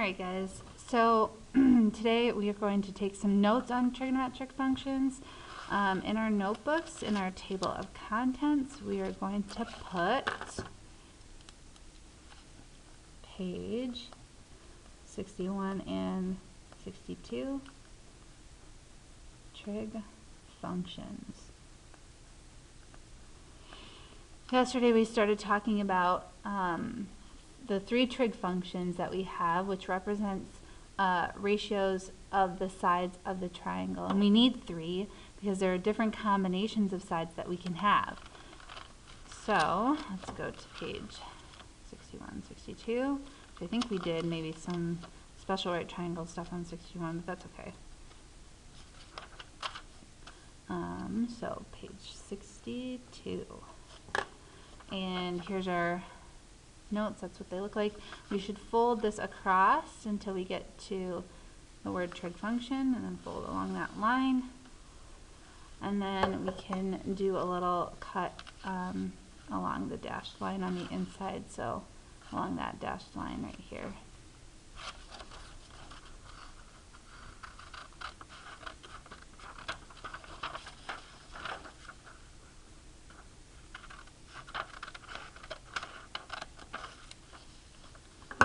Alright guys, so today we are going to take some notes on trigonometric functions. In our notebooks, in our table of contents, we are going to put page 61 and 62, trig functions. Yesterday we started talking about the three trig functions that we have, which represents ratios of the sides of the triangle. And we need three because there are different combinations of sides that we can have. So let's go to page 61, 62. I think we did maybe some special right triangle stuff on 61, but that's okay. So page 62. And here's our notes. That's what they look like. We should fold this across until we get to the word trig function, and then fold along that line. And then we can do a little cut along the dashed line on the inside, so along that dashed line right here.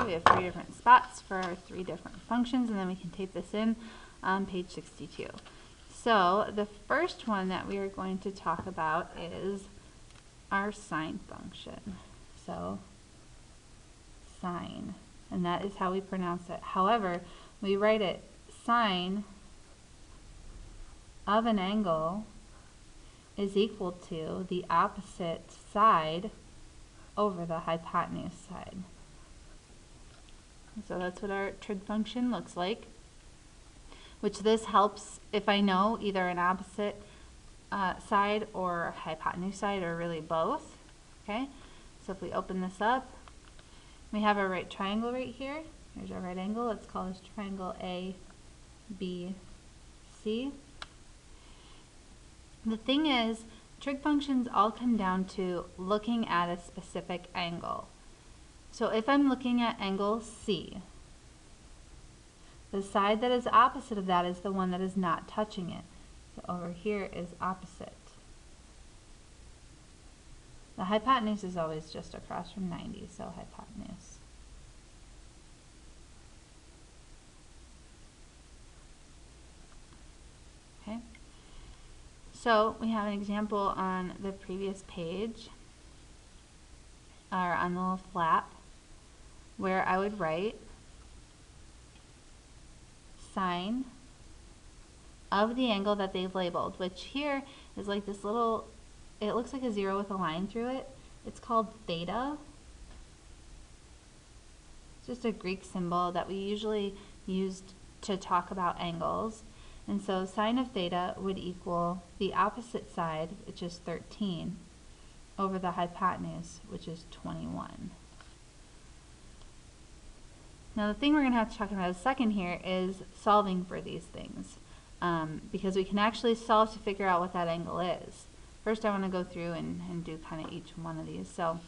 We have three different spots for our three different functions, and then we can tape this in on page 62. So the first one that we are going to talk about is our sine function. So sine, and that is how we pronounce it. However, we write it sine of an angle is equal to the opposite side over the hypotenuse side. So that's what our trig function looks like, which this helps if I know either an opposite side or hypotenuse side, or really both. Okay, so if we open this up, we have our right triangle right here. Here's our right angle. Let's call this triangle A, B, C. The thing is, trig functions all come down to looking at a specific angle. So if I'm looking at angle C, the side that is opposite of that is the one that is not touching it. So over here is opposite. The hypotenuse is always just across from 90, so hypotenuse. Okay. So we have an example on the previous page, or on the little flap, where I would write sine of the angle that they've labeled, which here is like this little, it looks like a zero with a line through it. It's called theta. It's just a Greek symbol that we usually used to talk about angles. And so sine of theta would equal the opposite side, which is 13, over the hypotenuse, which is 21. Now the thing we're going to have to talk about in a second here is solving for these things, because we can actually solve to figure out what that angle is. First I want to go through and do kind of each one of these. So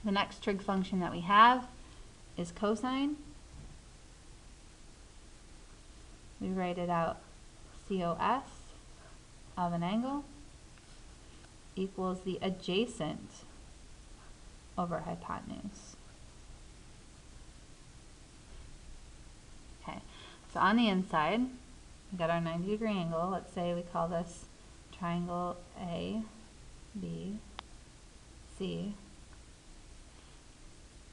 the next trig function that we have is cosine. We write it out cos of an angle equals the adjacent over hypotenuse. Okay, so on the inside, we got our 90-degree angle. Let's say we call this triangle A, B, C.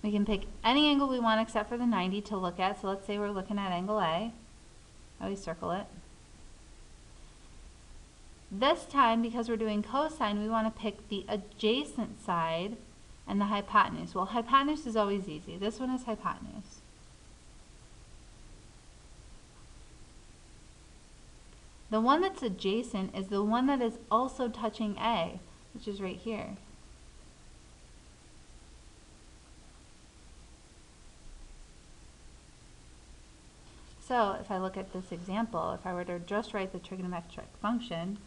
We can pick any angle we want except for the 90 to look at. So let's say we're looking at angle A. I always circle it. This time, because we're doing cosine, we want to pick the adjacent side and the hypotenuse. Well, hypotenuse is always easy. This one is hypotenuse. The one that's adjacent is the one that is also touching A, which is right here. So if I look at this example, if I were to just write the trigonometric function,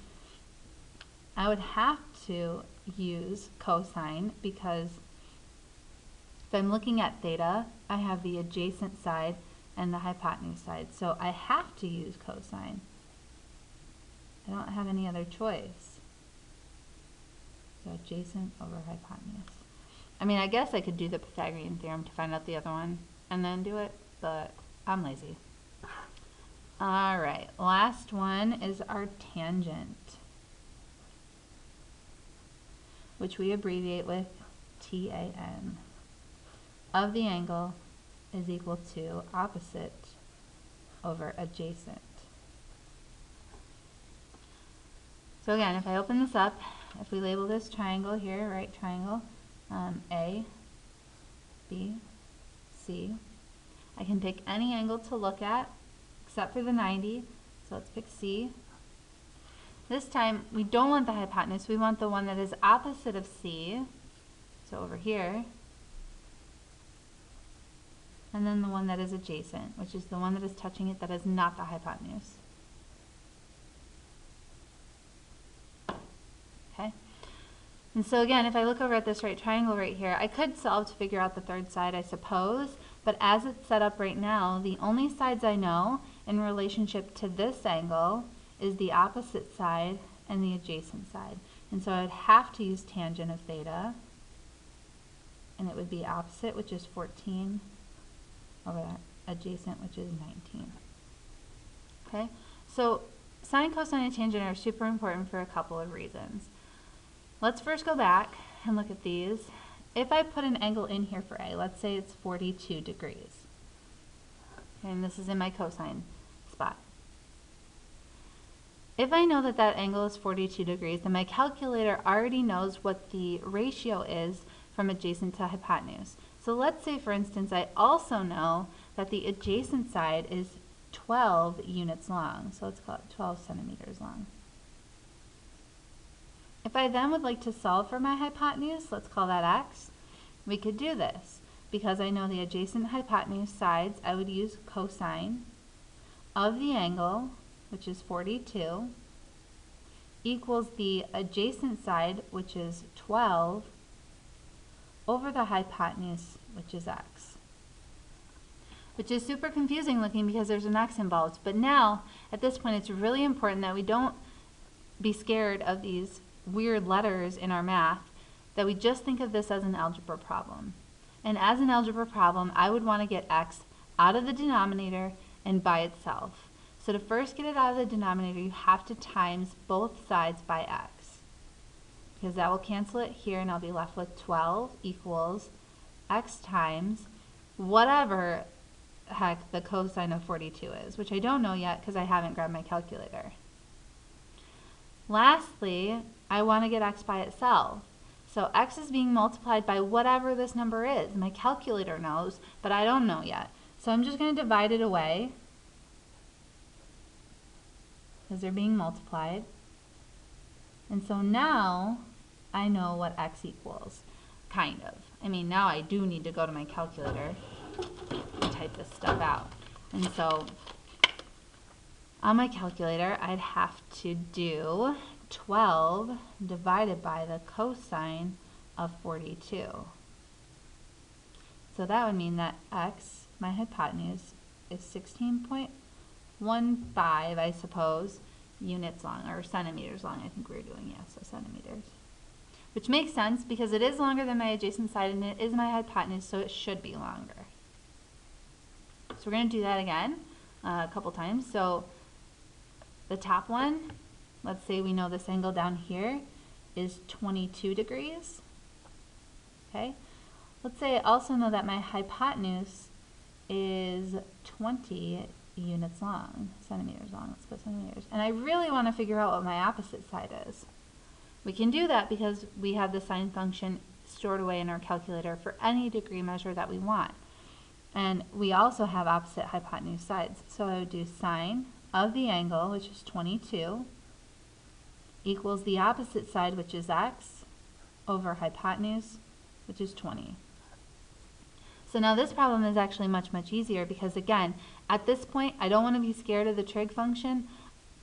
I would have to use cosine, because if I'm looking at theta, I have the adjacent side and the hypotenuse side. So I have to use cosine. I don't have any other choice. So adjacent over hypotenuse. I mean, I guess I could do the Pythagorean theorem to find out the other one and then do it, but I'm lazy. All right, last one is our tangent, which we abbreviate with TAN. Of the angle is equal to opposite over adjacent. So again, if I open this up, if we label this triangle here, right triangle, A, B, C, I can pick any angle to look at except for the 90, so let's pick C. This time, we don't want the hypotenuse, we want the one that is opposite of C, so over here, and then the one that is adjacent, which is the one that is touching it that is not the hypotenuse. Okay? And so again, if I look over at this right triangle right here, I could solve to figure out the third side, I suppose, but as it's set up right now, the only sides I know in relationship to this angle is the opposite side and the adjacent side. And so I'd have to use tangent of theta, and it would be opposite, which is 14, over that adjacent, which is 19. Okay, so sine, cosine, and tangent are super important for a couple of reasons. Let's first go back and look at these. If I put an angle in here for A, let's say it's 42 degrees. Okay, and this is in my cosine spot. If I know that that angle is 42 degrees, then my calculator already knows what the ratio is from adjacent to hypotenuse. So let's say, for instance, I also know that the adjacent side is 12 units long. So let's call it 12 centimeters long. If I then would like to solve for my hypotenuse, let's call that x, we could do this. Because I know the adjacent hypotenuse sides, I would use cosine of the angle, which is 42, equals the adjacent side, which is 12, over the hypotenuse, which is x. Which is super confusing looking because there's an x involved. But now, at this point, it's really important that we don't be scared of these weird letters in our math, that we just think of this as an algebra problem. And as an algebra problem, I would want to get x out of the denominator and by itself. So to first get it out of the denominator, you have to times both sides by x. Because that will cancel it here, and I'll be left with 12 equals x times whatever heck the cosine of 42 is, which I don't know yet because I haven't grabbed my calculator. Lastly, I want to get x by itself. So x is being multiplied by whatever this number is. My calculator knows, but I don't know yet. So I'm just going to divide it away because they're being multiplied. And so now I know what x equals, kind of. I mean, now I do need to go to my calculator and type this stuff out. And so on my calculator, I'd have to do 12 divided by the cosine of 42. So that would mean that x, my hypotenuse, is 16.15, I suppose, units long, or centimeters long, I think we were doing, yeah, so centimeters. Which makes sense because it is longer than my adjacent side and it is my hypotenuse, so it should be longer. So we're going to do that again a couple times. So the top one, let's say we know this angle down here is 22 degrees. Okay. Let's say I also know that my hypotenuse is 20 units long, centimeters long. Let's go centimeters. And I really want to figure out what my opposite side is. We can do that because we have the sine function stored away in our calculator for any degree measure that we want. And we also have opposite hypotenuse sides. So I would do sine of the angle, which is 22, equals the opposite side, which is x, over hypotenuse, which is 20. So now this problem is actually much, much easier because, again, at this point, I don't want to be scared of the trig function.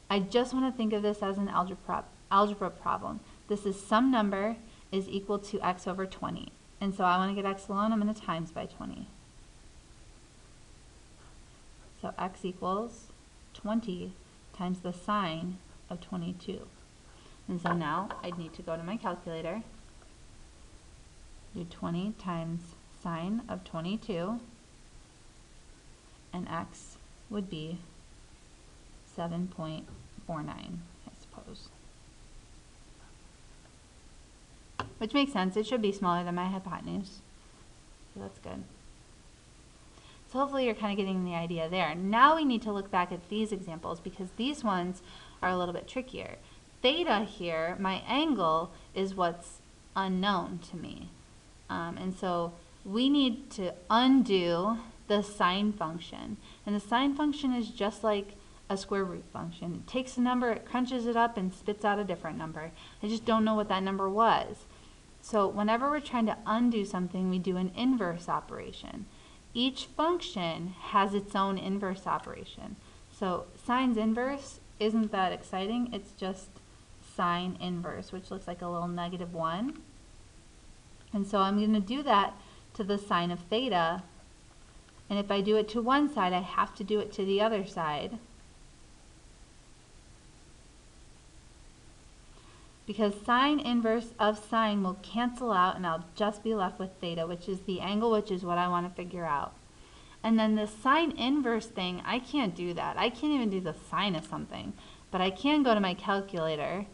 I just want to think of this as an algebra problem. This is some number is equal to x over 20. And so I want to get x alone, I'm going to times by 20. So x equals 20 times the sine of 22. And so now I'd need to go to my calculator, do 20 times sine of 22, and x would be 7.49, I suppose. Which makes sense. It should be smaller than my hypotenuse. So that's good. So hopefully you're kind of getting the idea there. Now we need to look back at these examples because these ones are a little bit trickier. Theta here, my angle, is what's unknown to me. And so we need to undo the sine function. And the sine function is just like a square root function. It takes a number, it crunches it up, and spits out a different number. I just don't know what that number was. So whenever we're trying to undo something, we do an inverse operation. Each function has its own inverse operation. So sine's inverse isn't that exciting. It's just sine inverse, which looks like a little -1. And so I'm going to do that to the sine of theta. And if I do it to one side, I have to do it to the other side. Because sine inverse of sine will cancel out and I'll just be left with theta, which is the angle, which is what I want to figure out. And then the sine inverse thing, I can't do that. I can't even do the sine of something. But I can go to my calculator,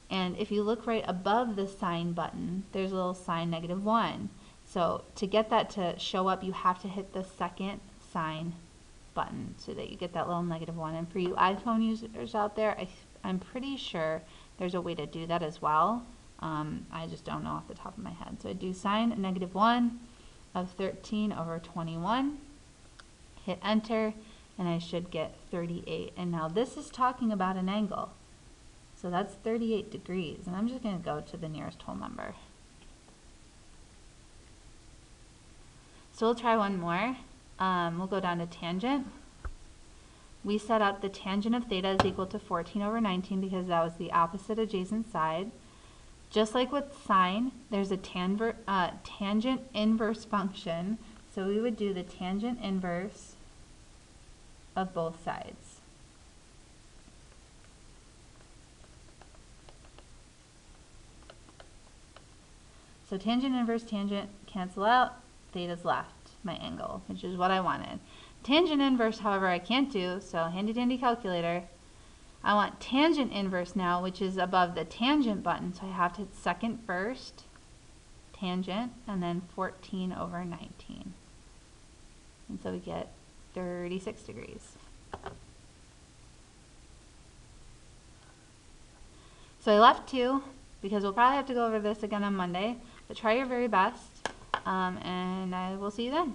and if you look right above the sine button, there's a little sine -1. So to get that to show up, you have to hit the second sine button so that you get that little -1. And for you iPhone users out there, I'm pretty sure there's a way to do that as well. I just don't know off the top of my head. So I do sine -1 of 13 over 21, hit enter, and I should get 38. And now this is talking about an angle. So that's 38 degrees, and I'm just going to go to the nearest whole number. So we'll try one more. We'll go down to tangent. We set up the tangent of theta is equal to 14 over 19 because that was the opposite adjacent side. Just like with sine, there's a tangent inverse function. So we would do the tangent inverse of both sides. So tangent inverse tangent cancel out, theta's left, my angle, which is what I wanted. Tangent inverse, however, I can't do, so handy dandy calculator. I want tangent inverse now, which is above the tangent button, so I have to hit second first, tangent, and then 14 over 19. And so we get 36 degrees. So I left 2, because we'll probably have to go over this again on Monday, but try your very best, and I will see you then.